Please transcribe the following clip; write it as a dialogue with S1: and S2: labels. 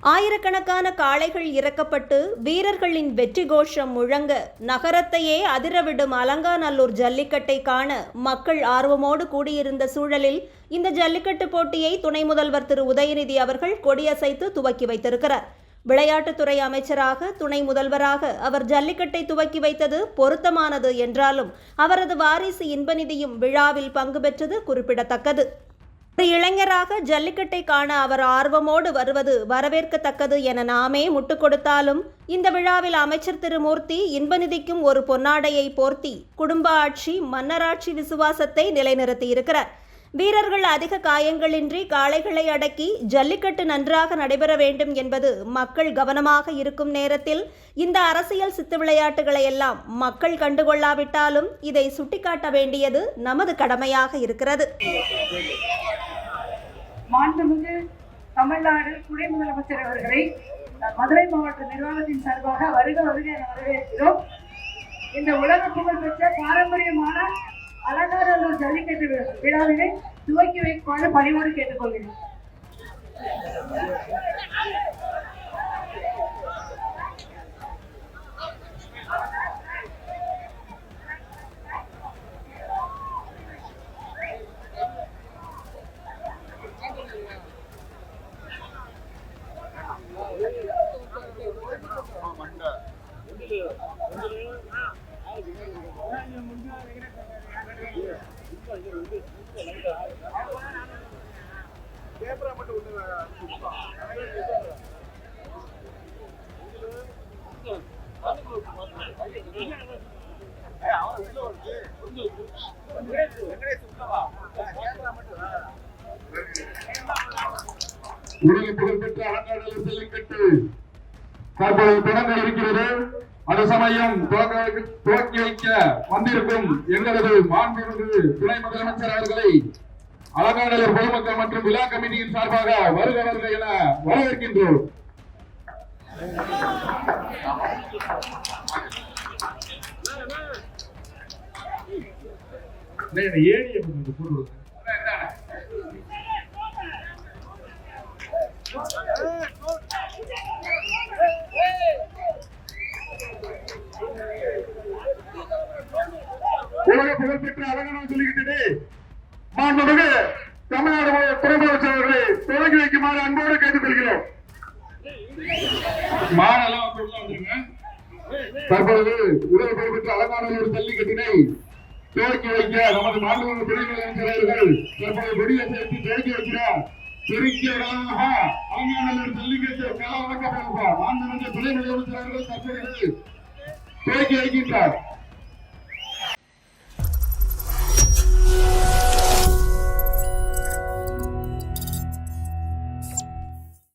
S1: ஆயிரக்கணக்கான காளைகள் இறக்கப்பட்டு வீரர்களின் வெற்றி கோஷம் முழங்க நகரத்தையே அதிரவிடும் அலங்காநல்லூர் ஜல்லிக்கட்டை காண மக்கள் ஆர்வமோடு கூடியிருந்த சூழலில் இந்த ஜல்லிக்கட்டு போட்டியை துணை முதல்வர் திரு உதயநிதி அவர்கள் கொடியசைத்து துவக்கி வைத்திருக்கிறார். விளையாட்டுத்துறை அமைச்சராக துணை முதல்வராக அவர் ஜல்லிக்கட்டை துவக்கி வைத்தது பொருத்தமானது என்றாலும் அவரது வாரிசு இன்பநிதியும் விழாவில் பங்கு பெற்றது குறிப்பிடத்தக்கது. ஒரு இளைஞராக ஜல்லிக்கட்டை காண அவர் ஆர்வமோடு வருவது வரவேற்கத்தக்கது என நாமே முட்டுக் கொடுத்தாலும் இந்த விழாவில் அமைச்சர் திரு மூர்த்தி இன்பநிதிக்கும் ஒரு பொன்னாடையை போர்த்தி குடும்ப ஆட்சி மன்னராட்சி விசுவாசத்தை நிலைநிறுத்தியிருக்கிறார். வீரர்கள் அதிக காயங்களின்றி காளைகளை அடக்கி ஜல்லிக்கட்டு நன்றாக நடைபெற வேண்டும் என்பது மக்கள் கவனமாக இருக்கும் நேரத்தில் இந்த அரசியல் சித்து விளையாட்டுகளை எல்லாம் மக்கள் கண்டுகொள்ளாவிட்டாலும் இதை சுட்டிக்காட்ட வேண்டியது நமது கடமையாக இருக்கிறது.
S2: மாண்புமிகு தமிழ்நாடு துணை முதலமைச்சர் அவர்களை மதுரை மாவட்ட நிர்வாகத்தின் சார்பாக வருக வருக என வரவேற்கிறோம். இந்த உலக புகழ்பெற்ற பாரம்பரியமான அலங்காநல்லூர் ஜல்லிக்கட்டு விழாவினை துவக்கி வைக்குமாறு பணிவோடு கேட்டுக்கொள்கிறேன்.
S3: உலக புகழ்பெற்ற அலங்காநல்லூர் ஜல்லிக்கட்டு தற்போது தொடங்க இருக்கிறது. அது சமயம் துவக்கி வைக்க வந்திருக்கும் எங்களது மாண்புமிகு துணை முதலமைச்சர் அவர்களை அலங்காநல்லூர் பொதுமக்கள் மற்றும் விழா கமிட்டியின் சார்பாக வருக வருக என வரவேற்கின்றோம். உலக புகழ்பெற்ற அலங்காநல்லூர் ஜல்லிக்கட்டு மாண்புமிகு தமிழ்நாடு துணை முதலமைச்சர் அவர்களை தொடங்கி வைக்குமாறு அன்போடு கேட்டுக்கொள்கிறோம். தற்போது உலக புகழ்பெற்ற அலங்காநல்லூர் ஜல்லிக்கட்டினை துவக்கி வைக்க நமது மாண்புமிகு துணை முதலமைச்சர் அவர்கள் தற்போது கொடியசைத்து துவக்கி வைக்கிறார். பெருக்கிய இடமாக அலங்காநல்லூர் ஜல்லிக்கட்டு களம் வழங்கப்படுகிறார். மாண்புமிகு துணை முதலமைச்சர் அவர்கள் தற்போது துவக்கி வைக்கின்றார்.